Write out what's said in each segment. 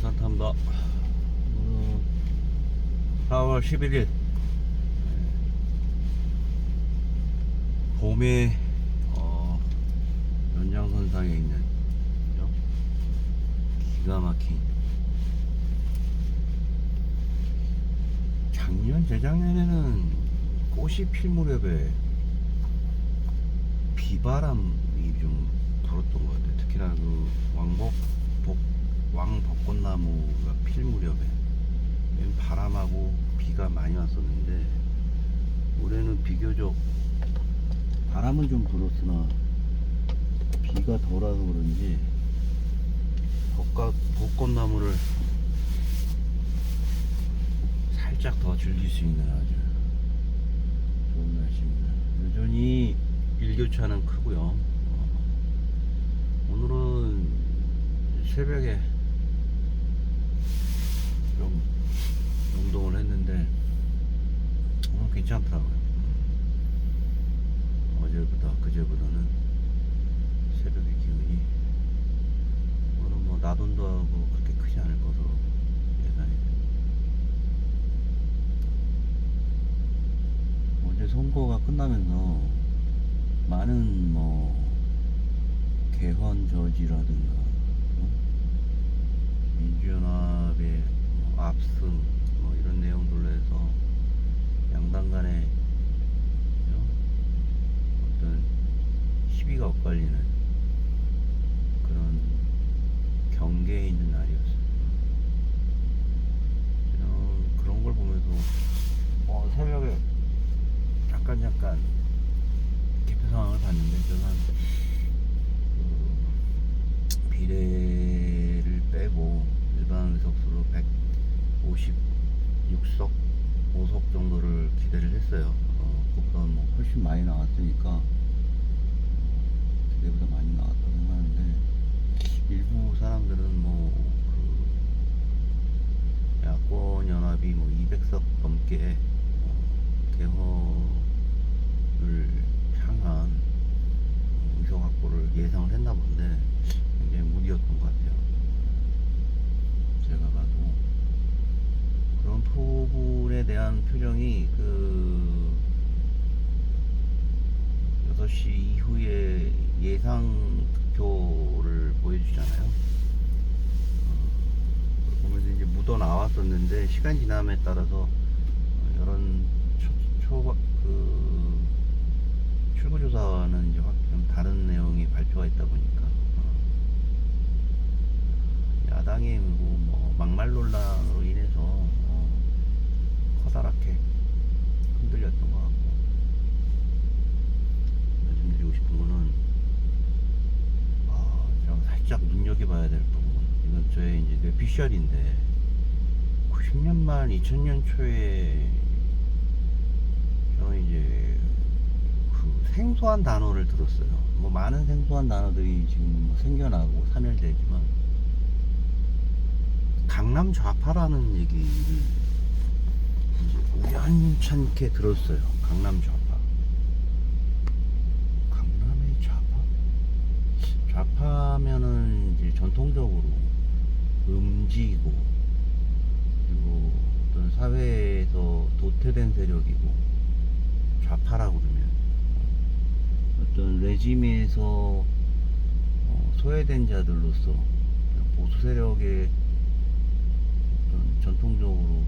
산탄다. 4월 11일 봄의 연장선상에 있는 그죠? 기가 막힌 작년 재작년에는 꽃이 필 무렵에 비바람이 좀 불었던 것 같아요. 특히나 그 왕벚꽃나무가 필 무렵에 바람하고 비가 많이 왔었는데, 올해는 비교적 바람은 좀 불었으나 비가 덜어서 그런지 벚꽃나무를 살짝 더 즐길 수 있는 아주 좋은 날씨입니다. 여전히 일교차는 크고요. 오늘은 새벽에 좀 운동을 했는데 오늘 괜찮더라고요. 어제보다 그제보다는 새벽의 기온이 오늘은 뭐 낮 온도하고 그렇게 크지 않을 것으로 예상이 됩니다. 어제 선거가 끝나면서 많은 개헌 저지라든가 민주연합의 압승 이런 내용들로 해서 양당 간에 어떤 시비가 엇갈리는 그런 경계에 있는 날이었어요. 그런 걸 보면서 새벽에 잠깐 개표 상황을 봤는데, 저는 비례를 빼고 일반 의석수로 156석 5석 정도를 기대를 했어요. 그보다 훨씬 많이 나왔으니까 기대보다 많이 나왔다고 생각하는데, 일부 사람들은 그 야권 연합이 200석 넘게 개헌을 향한 의석 확보를 예상을 했나 본데 굉장히 무리였던 것 같아요. 제가 봐도 그런 부분에 대한 표정이 6시 이후에 예상 득표를 보여주잖아요. 보면서 이제 묻어 나왔었는데, 시간 지남에 따라서 이런 출구조사와는 이제 좀 다른 내용이 발표가 있다 보니까 야당의 막말 논란으로 인해서 커다랗게 흔들렸던 것 같고, 말씀드리고 싶은 거는 제가 살짝 눈여겨봐야 될 부분, 이건 저의 이제 뇌피셜인데, 90년 말 2000년 초에 저는 이제 생소한 단어를 들었어요. 많은 생소한 단어들이 지금 생겨나고 사멸되지만, 강남 좌파라는 얘기를 이제 우연찮게 들었어요. 강남 좌파. 강남의 좌파? 좌파면은 이제 전통적으로 음지고, 그리고 어떤 사회에서 도태된 세력이고, 좌파라고 그러면 어떤 레짐에서 소외된 자들로서 보수 세력의 어떤 전통적으로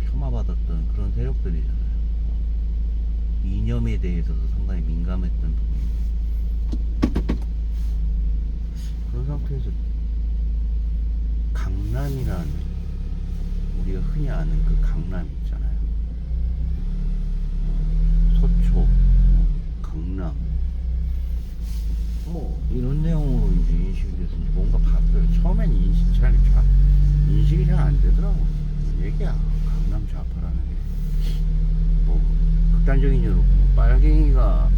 폄하받았던 그런 세력들이잖아요. 이념에 대해서도 상당히 민감했던 부분입니다. 그런 상태에서 강남이라는, 우리가 흔히 아는 그 강남 있잖아요. 서초, 강남, 이런 내용으로 이제 인식이 돼서 뭔가 봤어요. 처음엔 인식이 잘 안 되더라고. 얘기야, 강남 좌파라는 게. 극단적인 예로 빨갱이가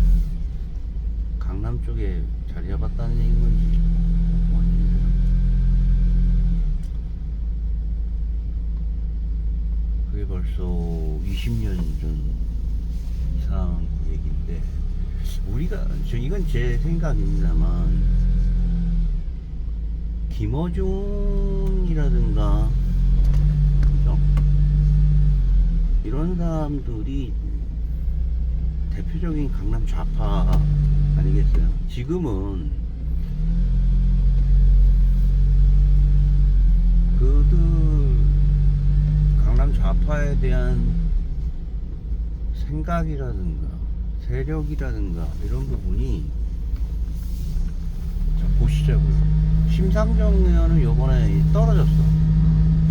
강남 쪽에 자리 잡았다는 얘기인 건지 그게 벌써 20년 전 이상 얘기인데, 이건 제 생각입니다만, 김어준이라든가, 그죠? 이런 사람들이 대표적인 강남 좌파 아니겠어요? 지금은 그들 강남 좌파에 대한 생각이라든가 세력이라든가 이런 부분이, 자 보시자고요. 심상정 의원은 요번에 떨어졌어.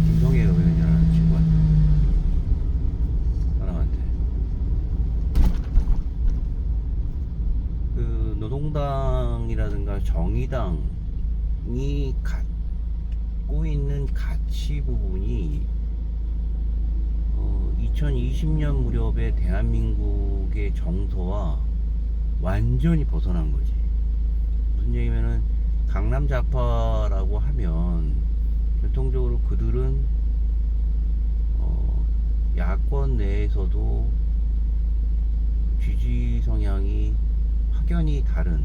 김성애 의원이라는 친구한테, 사람한테. 그 노동당이라든가 정의당이 갖고 있는 가치 부분이 2020년 무렵에 대한민국의 정서와 완전히 벗어난 거지. 무슨 얘기면은 강남 좌파라고 하면 전통적으로 그들은 야권 내에서도 지지 성향이 확연히 다른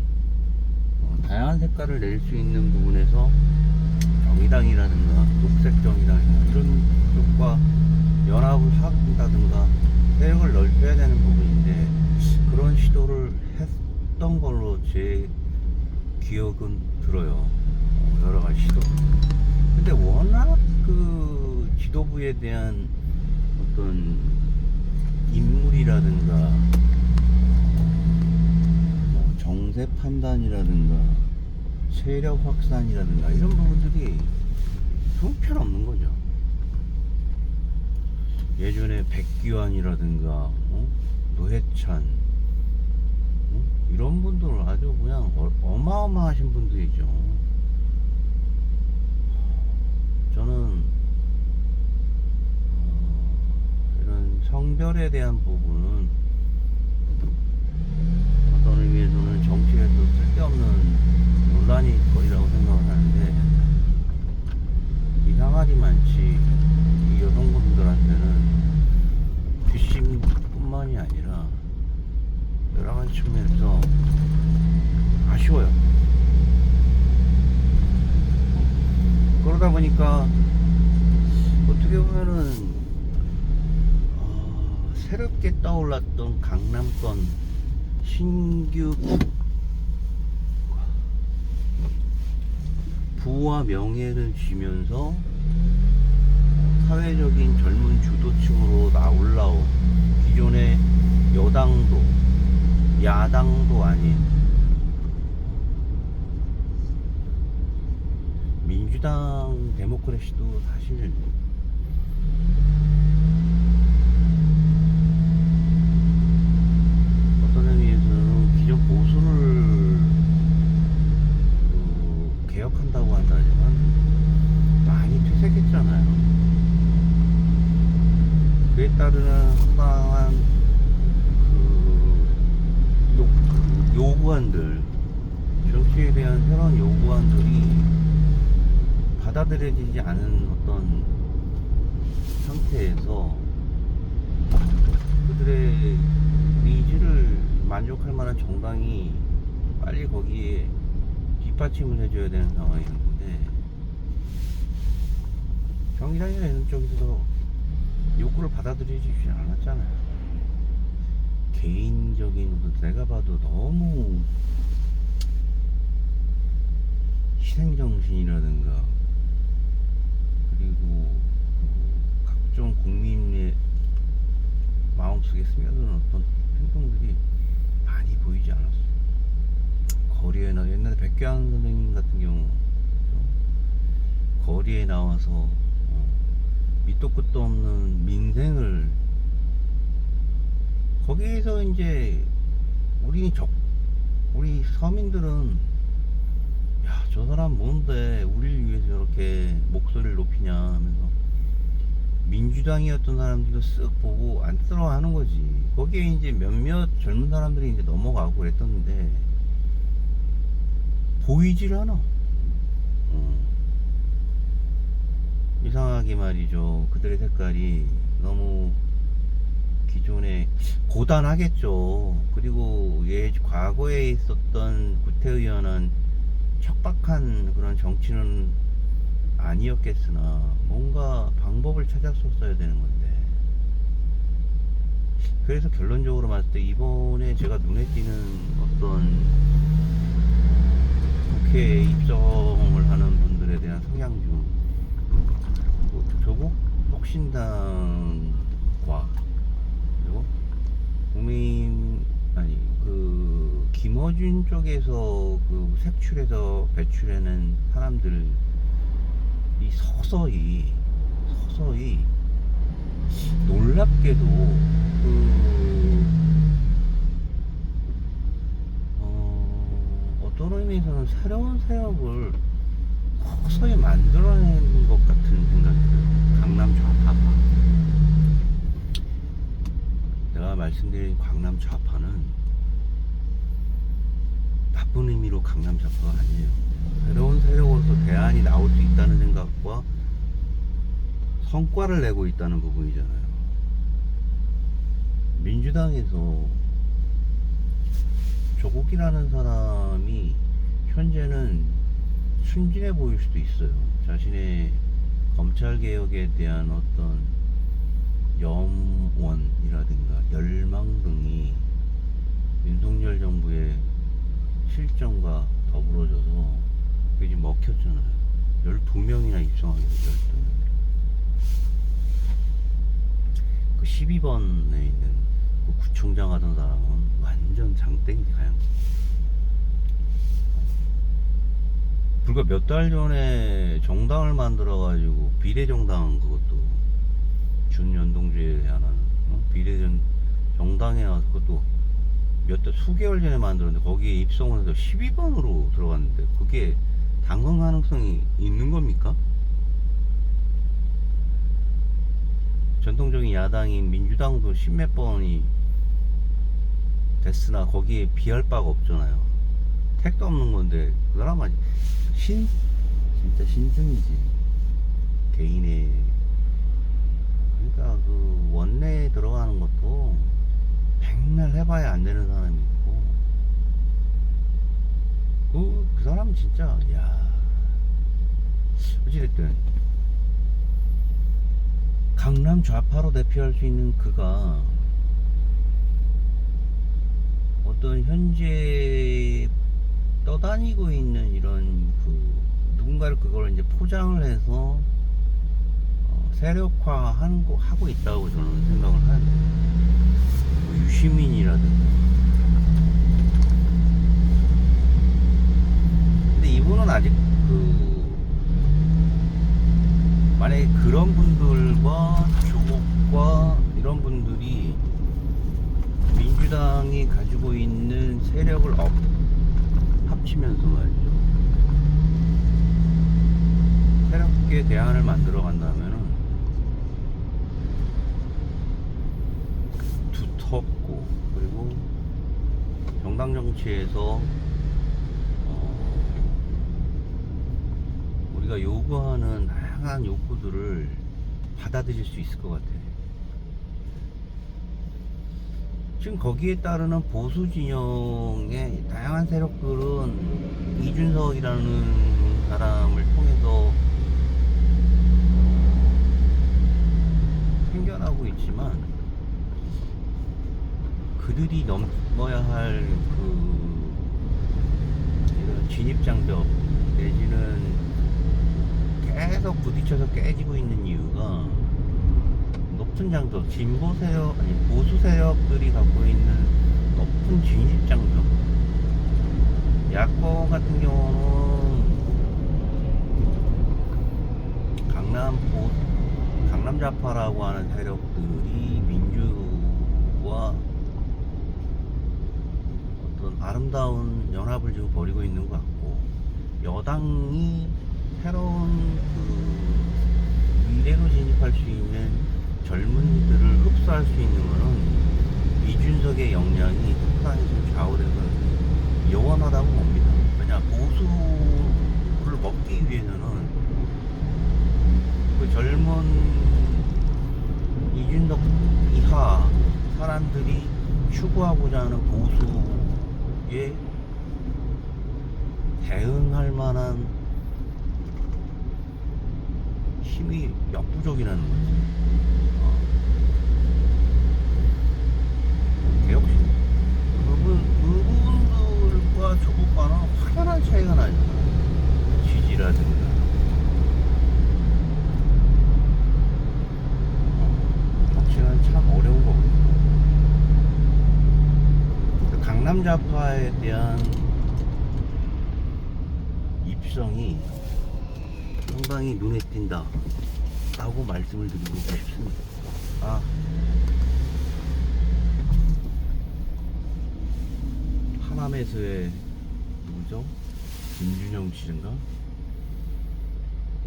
다양한 색깔을 낼 수 있는 부분에서 정의당이라든가 녹색 정의당이나 이런 쪽과 연합을 한다든가 세력을 넓혀야 되는 부분인데, 그런 시도를 했던 걸로 제 기억은 들어요. 여러 가지 시도. 근데 워낙 그 지도부에 대한 어떤 인물이라든가 뭐 정세 판단이라든가 세력 확산이라든가 이런 부분들이 형편없는 거죠. 예전에 백기환이라든가 노회찬 이런 분들은 아주 그냥 어마어마하신 분들이죠. 저는 이런 성별에 대한 부분은 어떤 의미에서는 정치에서 쓸데없는 논란일 거리라고 생각을 하는데, 이 항아리 많지 이 여성분들한테는 뒷심뿐만이 아니라 여러 가지 측면에서 아쉬워요. 그러다 보니까 어떻게 보면은 새롭게 떠올랐던 강남권 신규 부와 명예를 쥐면서 사회적인 젊은 주도층으로 올라온 기존의 여당도 야당도 아닌 민주당 데모크래시도 사실 어떤 의미에서는 기존 보수를 개혁한다고 한다지만 많이 퇴색했잖아요. 그에 따르는 상당한 요구안들, 정치에 대한 새로운 요구안들이 받아들여지지 않은 어떤 상태에서 그들의 니즈를 만족할 만한 정당이 빨리 거기에 뒷받침을 해줘야 되는 상황인 건데, 정의당이나 이런 쪽에서도 욕구를 받아들여지지 않았잖아요. 개인적인, 내가 봐도 너무 희생정신이라든가 그리고 각종 국민의 마음속에 스며드는 어떤 행동들이 많이 보이지 않았어. 거리에 옛날에 백규환 선생님 같은 경우 거리에 나와서 밑도 끝도 없는 민생을, 거기에서 이제 우리 서민들은 야, 저 사람 뭔데 우리를 위해서 저렇게 목소리를 높이냐 하면서 민주당이었던 사람들도 쓱 보고 안쓰러워하는 거지. 거기에 이제 몇몇 젊은 사람들이 이제 넘어가고 그랬던데 보이질 않아. 이상하게 말이죠. 그들의 색깔이 너무 기존에 고단하겠죠. 그리고 과거에 있었던 구태의원은 척박한 그런 정치는 아니었겠으나 뭔가 방법을 찾았었어야 되는 건데. 그래서 결론적으로 봤을 때 이번에 제가 눈에 띄는 어떤 국회에 입성을 하는 분들에 대한 성향 중 조국 혁신당과 그리고 국민 아니 그 김어준 쪽에서 그 색출해서 배출해낸 사람들이 서서히 놀랍게도 어떤 의미에서는 새로운 세력을 서서히 만들어내는 것 같은 생각이 들어요. 강남 좌파가. 내가 말씀드린 강남 좌파는 나쁜 의미로 강남 좌파가 아니에요. 새로운 세력으로서 대안이 나올 수 있다는 생각과 성과를 내고 있다는 부분이잖아요. 민주당에서 조국이라는 사람이 현재는 순진해 보일 수도 있어요. 자신의 검찰개혁에 대한 어떤 염원이라든가 열망 등이 윤석열 정부의 실정과 더불어져서 그게 지금 먹혔잖아요. 12명이나 입성하게 되죠. 12명. 그 12번에 있는 그 구청장 하던 사람은 완전 장땡이 가양. 불과 몇 달 전에 정당을 만들어가지고 비례정당, 그것도 준연동제에 하는 비례정당에 나와서 그것도 수개월 전에 만들었는데 거기에 입성을 해서 12번으로 들어갔는데 그게 당선 가능성이 있는 겁니까? 전통적인 야당인 민주당도 십몇 번이 됐으나 거기에 비할 바가 없잖아요. 택도 없는 건데 그 사람은 진짜 신중이지. 개인의 그러니까 그 원내에 들어가는 것도 백날 해봐야 안 되는 사람이 있고 그 사람은 진짜 야 어찌됐든 강남 좌파로 대표할 수 있는 그가 어떤 현재 떠다니고 있는 이런 누군가를 그걸 이제 포장을 해서 세력화하고 있다고 저는 생각을 하는데 유시민이라든가. 근데 이분은 아직 만약에 그런 분들과 조국과 이런 분들이 민주당이 가지고 있는 세력을 합치면서 말이죠. 새롭게 대안을 만들어 간다면은 두텁고 그리고 정당 정치에서 우리가 요구하는 다양한 욕구들을 받아들일 수 있을 것 같아요. 지금 거기에 따르는 보수 진영의 다양한 세력들은 이준석이라는 사람을 통해서 생겨나고 있지만 그들이 넘어야 할 이런 진입장벽 내지는 계속 부딪혀서 깨지고 있는 이유가 높은 장벽, 진보 세력, 아니 보수 세력들이 갖고 있는 높은 진입장벽. 야권 같은 경우는 강남 좌파라고 하는 세력들이 민주와 어떤 아름다운 연합을 지금 벌이고 있는 것 같고, 여당이 새로운 미래로 진입할 수 있는 젊은이들을 흡수할 수 있는 것은 이준석의 역량이 상당히 좀 좌우돼서 영원하다고 봅니다. 왜냐, 보수를 먹기 위해서는 그 젊은 이준석 이하 사람들이 추구하고자 하는 보수에 대응할 만한 힘이 역부족이라는 거지. 역시 그분들과 저분과는 확연한 차이가 나잖아. 지지라든가. 정치는 참 어려운 거거든. 그 강남 좌파에 대한 입성이 상당히 눈에 띈다 라고 말씀을 드리고 싶습니다. 하남에서의 누구죠? 김준영 씨인가?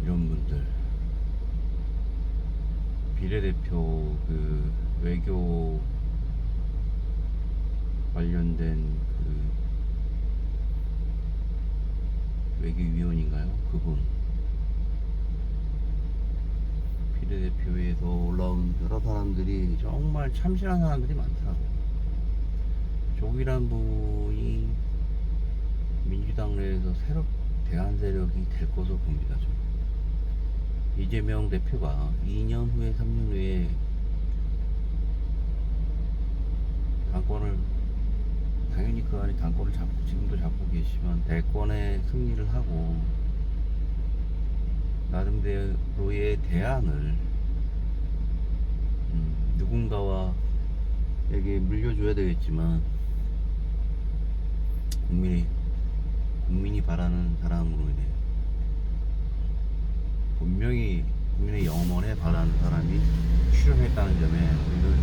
이런 분들 비례대표 그 외교 관련된 그 외교위원인가요? 그분 비례대표에서 올라온 여러 사람들이 정말 참신한 사람들이 많더라고. 조기란 분이 민주당 내에서 새로 대안 세력이 될 것으로 봅니다. 저는. 이재명 대표가 2년 후에 3년 후에 당권을 당연히 그 안에 당권을 잡고 지금도 잡고 계시지만 대권에 승리를 하고 나름대로의 대안을 누군가와에게 물려줘야 되겠지만 국민이 바라는 사람으로 인해 분명히 국민의 영원에 바라는 사람이 출연했다는 점에 우리는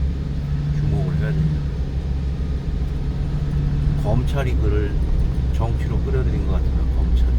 주목을 해야 됩니다. 검찰이 그를 정치로 끌어들인 것 같아요. 검찰이.